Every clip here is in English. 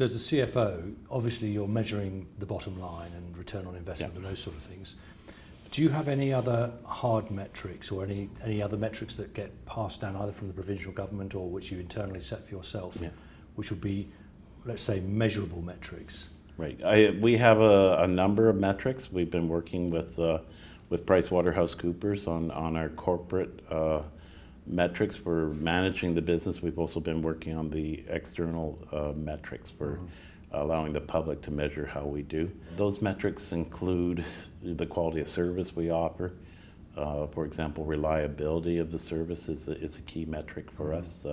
So as the CFO, obviously you're measuring the bottom line and return on investment and those sort of things. Do you have any other hard metrics or any other metrics that get passed down either from the provincial government or which you internally set for yourself, which would be, let's say, measurable metrics? Right. We have a number of metrics. We've been working with PricewaterhouseCoopers on our corporate metrics for managing the business. We've also been working on the external metrics for allowing the public to measure how we do. Those metrics include the quality of service we offer. For example, reliability of the service is a key metric for us.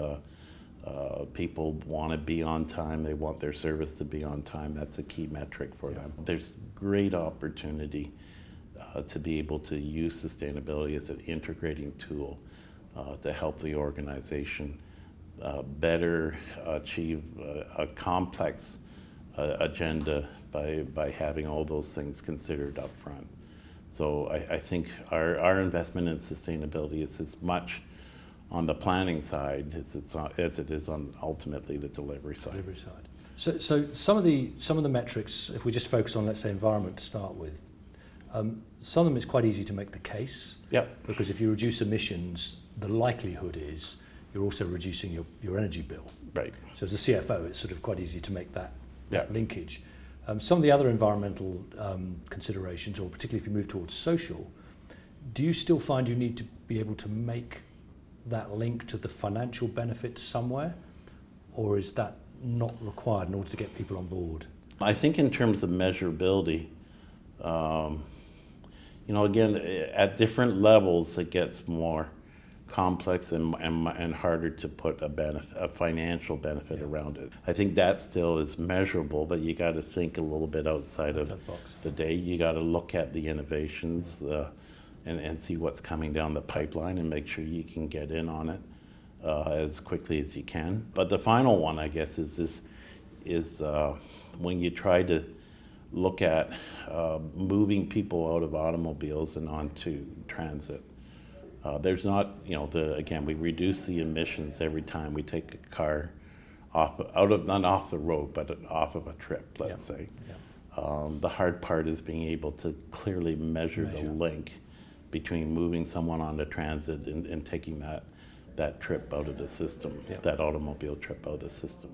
People want to be on time. They want their service to be on time. That's a key metric for them. There's great opportunity to be able to use sustainability as an integrating tool to help the organization better achieve a complex agenda by having all those things considered up front. So I think our investment in sustainability is as much on the planning side as it is on ultimately the delivery side. So some of the metrics, if we just focus on, let's say, environment to start with, some of them it's quite easy to make the case. Because if you reduce emissions, the likelihood is you're also reducing your energy bill. Right. So as a CFO, it's sort of quite easy to make that linkage. Some of the other environmental considerations, or particularly if you move towards social, do you still find you need to be able to make that link to the financial benefits somewhere, or is that not required in order to get people on board? I think in terms of measurability, again, at different levels it gets more complex and harder to put a financial benefit around it. I think that still is measurable, but you got to think a little bit outside of the day. You got to look at the innovations and see what's coming down the pipeline and make sure you can get in on it as quickly as you can. But the final one, I guess, is when you try to look at moving people out of automobiles and onto transit. There's not, again, we reduce the emissions every time we take a car not off the road, but off of a trip, let's say. The hard part is being able to clearly measure the link between moving someone onto transit and taking that trip out of the system, that automobile trip out of the system.